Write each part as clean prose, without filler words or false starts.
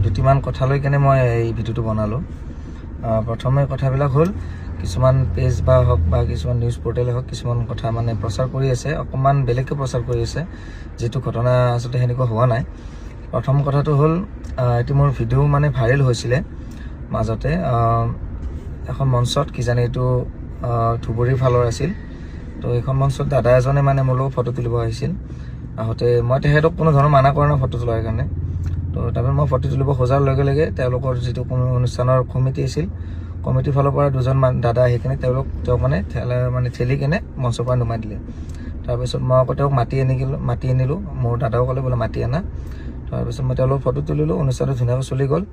দুটিমান কথা লৈ কেনে মই এই ভিডিঅ'টো বনালোঁ। প্ৰথমে কথাবিলাক হ'ল কিছুমান পেজ বা হওক বা কিছুমান নিউজ পৰ্টেলে হওক কিছুমান কথা মানে প্ৰচাৰ কৰি আছে, অকণমান বেলেগকৈ প্ৰচাৰ কৰি আছে, যিটো ঘটনা আচলতে সেনেকুৱা হোৱা নাই। প্ৰথম কথাটো হ'ল এইটো মোৰ ভিডিঅ' মানে ভাইৰেল হৈছিলে মাজতে এখন মঞ্চত, কিজানি এইটো ধুবুৰীৰ ফালৰ আছিল। তো এইখন মঞ্চত দাদা এজনে মানে মোৰ লগত ফটো তুলিব আহিছিল। আহোঁতে মই তেখেতক কোনো ধৰণৰ মানা কৰা নাই ফটো তোলাৰ কাৰণে। তো তাৰপিছত মই ফটো তুলিব খোজাৰ লগে লগে তেওঁলোকৰ যিটো কোনো অনুষ্ঠানৰ কমিটি আছিল, কমিটিৰ ফালৰ পৰা দুজন দাদা আহি কিনে তেওঁক মানে ঠেলি কেনে মঞ্চৰ পৰা নমাই দিলে। তাৰপিছত মই আকৌ তেওঁক মাতি আনিলোঁ, মোৰ দাদাও ক'লে বোলে মাতি আনা। তাৰপিছত মই তেওঁলোকৰ ফটো তুলিলোঁ, অনুষ্ঠানটো ধুনীয়াকৈ চলি গ'ল।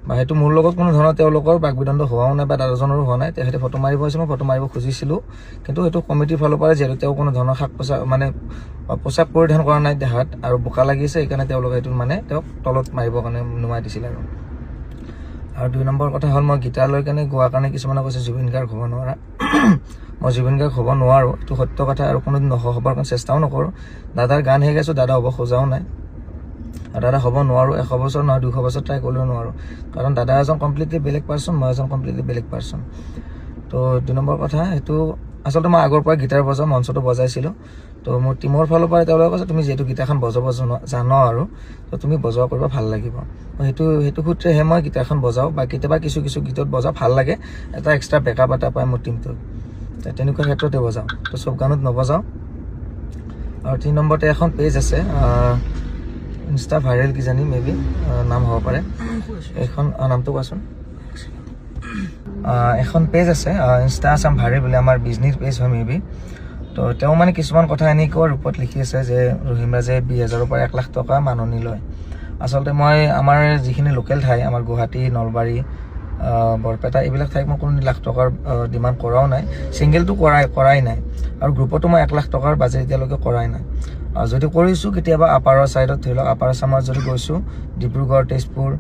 বা সেইটো মোৰ লগত কোনো ধৰণৰ তেওঁলোকৰ বাক বিদণ্ড হোৱাও নাই বা দাদাজনৰো হোৱা নাই। তেখেতে ফটো মাৰিব আহিছিল, মই ফটো মাৰিব খুজিছিলোঁ, কিন্তু সেইটো কমিটিৰ ফালৰ পৰা যিহেতু তেওঁ কোনো ধৰণৰ পোচাক পৰিধান কৰা নাই দেহাত আৰু বোকা লাগিছে, সেইকাৰণে তেওঁলোকে এইটো মানে তেওঁক তলত মাৰিবৰ কাৰণে নমাই দিছিল। আৰু 2 নম্বৰ কথা হ'ল মই গীটাৰ লৈ কেনে গোৱাৰ কাৰণে কিছুমানে কৈছে জুবিন গাৰ্গ হ'ব নোৱাৰা। মই জুবিন গাৰ্গ হ'ব নোৱাৰোঁ, এইটো সত্য কথা, আৰু কোনোদিন হ'বৰ কাৰণে চেষ্টাও নকৰোঁ। দাদাৰ গান হে গাইছোঁ, দাদা হ'ব খোজাও নাই, আৰু দাদা হ'ব নোৱাৰোঁ। 100 বছৰ নহয় 200 বছৰ ট্ৰাই কৰিলেও নোৱাৰোঁ, কাৰণ দাদা এজন কমপ্লিটলি বেলেগ পাৰ্চন, মই এজন কমপ্লিটলি বেলেগ পাৰ্চন। তো 2 নম্বৰ কথা, সেইটো আচলতে মই আগৰ পৰা গীটাৰ বজাওঁ, মঞ্চটো বজাইছিলোঁ। তো মোৰ টিমৰ ফালৰ পৰা তেওঁলোকে কৈছে তুমি যিহেতু গীটাৰখন বজাব জানো আৰু তো তুমি বজাব পাৰিবা, ভাল লাগিব। সেইটো সূত্ৰেহে মই গীটাৰখন বজাওঁ, বা কেতিয়াবা কিছু গীতত বজাওঁ, ভাল লাগে, এটা এক্সট্ৰা বেকআপ এটা পায় মোৰ টিমটোত, তেনেকুৱা ক্ষেত্ৰতে বজাওঁ। তো চব গানত নবজাওঁ। আৰু 3 নম্বৰতে এখন পেজ আছে, ইনষ্টা ভাইৰেল কিজানি মেবি নাম হ'ব পাৰে, এইখন নামটো কোৱাচোন। এখন পেজ আছে ইনষ্টা আছাম ভাইৰেল বুলি, আমাৰ বিজনেছ পেজ হয় মেবি। তো তেওঁ মানে কিছুমান কথা এনেকুৱা ৰূপত লিখি আছে যে ৰহিম ৰাজে 20,000ৰ পৰা 1 লাখ টকা মাননি লয়। আচলতে মই আমাৰ যিখিনি লোকেল ঠাই, আমাৰ গুৱাহাটী, নলবাৰী, বৰপেটা, এইবিলাক ঠাইত মই কোনো লাখ টকাৰ ডিমাণ্ড কৰাও নাই, ছিংগেলটো কৰাই নাই, আৰু গ্ৰুপতো মই 1 লাখ টকাৰ বাজেট এতিয়ালৈকে কৰাই নাই। যদি কৰিছোঁ কেতিয়াবা আপাৰৰ ছাইডত, ধৰি লওক আপাৰ আছামত যদি গৈছোঁ, ডিব্ৰুগড়, তেজপুৰ,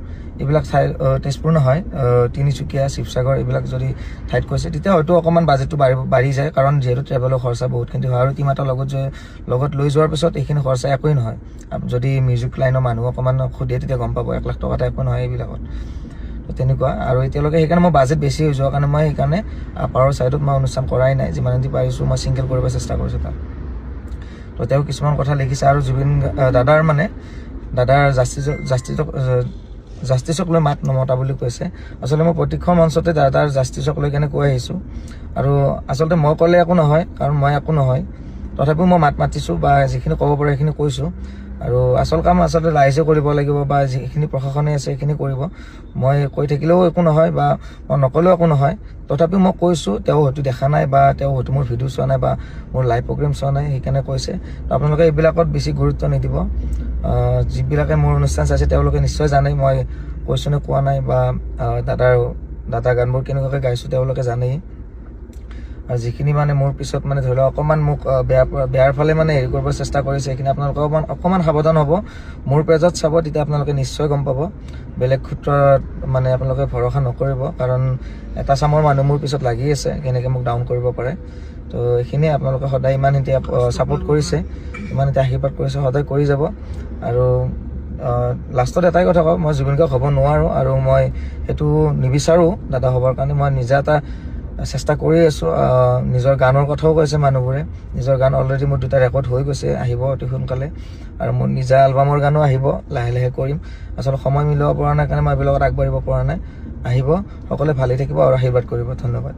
এইবিলাক ঠাই, তেজপুৰ নহয়, তিনিচুকীয়া, শিৱসাগৰ, এইবিলাক যদি ঠাইত কৈছে, তেতিয়া হয়তো অকণমান বাজেটটো বাঢ়ি যায়, কাৰণ যিহেতু ট্ৰেভেলৰ খৰচা বহুতখিনি হয়, আৰু টিম এটা লগত লৈ যোৱাৰ পিছত এইখিনি খৰচা একোৱেই নহয়। যদি মিউজিক লাইনৰ মানুহ অকণমান সুধে তেতিয়া গম পাব 1 লাখ টকা এটা একো নহয় এইবিলাকত। তো তেনেকুৱা, আৰু এতিয়ালৈকে সেইকাৰণে মই বাজেট বেছি হৈ যোৱাৰ কাৰণে মই সেইকাৰণে আপাৰৰ ছাইডত মই অনুষ্ঠান কৰাই নাই, যিমানদি পাৰিছোঁ মই ছিংগল কৰিব চেষ্টা কৰিছোঁ তাত। তো তেওঁ কিছুমান কথা লিখিছে, আৰু দাদাৰ জাষ্টিছক লৈ মাত নমতা বুলি কৈছে। আচলতে মই প্ৰত্যেকখন মঞ্চতে দাদাৰ জাষ্টিছক লৈ কেনে কৈ আহিছোঁ, আৰু আচলতে মই ক'লে একো নহয়, কাৰণ মই একো নহয়, তথাপিও মই মাত মাতিছোঁ, বা যিখিনি ক'ব পাৰে সেইখিনি কৈছোঁ। আৰু আচল কাম আচলতে ৰাইজে কৰিব লাগিব, বা যিখিনি প্ৰশাসনে আছে সেইখিনি কৰিব। মই কৈ থাকিলেও একো নহয়, বা মই নক'লেও একো নহয়, তথাপিও মই কৈছোঁ। তেওঁ হয়তো দেখা নাই, বা তেওঁ হয়তো মোৰ ভিডিঅ' চোৱা নাই, বা মোৰ লাইভ প্ৰগ্ৰেম চোৱা নাই, সেইকাৰণে কৈছে। তো আপোনালোকে এইবিলাকত বেছি গুৰুত্ব নিদিব। যিবিলাকে মোৰ অনুষ্ঠান চাইছে তেওঁলোকে নিশ্চয় জানে মই কৈছোঁ নে কোৱা নাই, বা দাদাৰ গানবোৰ কেনেকুৱাকৈ গাইছোঁ তেওঁলোকে জানেই। আৰু যিখিনি মানে মোৰ পিছত মানে ধৰি লওক অকণমান মোক বেয়াৰ ফালে মানে হেৰি কৰিব চেষ্টা কৰিছে, সেইখিনি আপোনালোকে অকণমান সাৱধান হ'ব। মোৰ পেজত চাব, তেতিয়া আপোনালোকে নিশ্চয় গম পাব। বেলেগ ক্ষেত্ৰত মানে আপোনালোকে ভৰসা নকৰিব, কাৰণ এটা চামৰ মানুহ মোৰ পিছত লাগি আছে, কেনেকৈ মোক ডাউন কৰিব পাৰে। তো এইখিনিয়ে, আপোনালোকে সদায় ইমান এতিয়া ছাপোৰ্ট কৰিছে, ইমান এতিয়া আশীৰ্বাদ কৰিছে, সদায় কৰি যাব। আৰু লাষ্টত এটাই কথা কওঁ, মই জুবিন গাৰ্গ হ'ব নোৱাৰোঁ, আৰু মই সেইটো নিবিচাৰোঁ দাদা হ'বৰ কাৰণে। মই নিজে এটা চেষ্টা কৰি আছোঁ। নিজৰ গানৰ কথাও কৈছে মানুহবোৰে, নিজৰ গান অলৰেডি মোৰ 2টা ৰেকৰ্ড হৈ গৈছে, আহিব অতি সোনকালে। আৰু মোৰ নিজা এলবামৰ গানো আহিব, লাহে লাহে কৰিম। আচলতে সময় মিলাব পৰা নাই কাৰণে মই এইবিলাকত আগবাঢ়িব পৰা নাই। আহিব, সকলোৱে ভালেই থাকিব আৰু আশীৰ্বাদ কৰিব। ধন্যবাদ।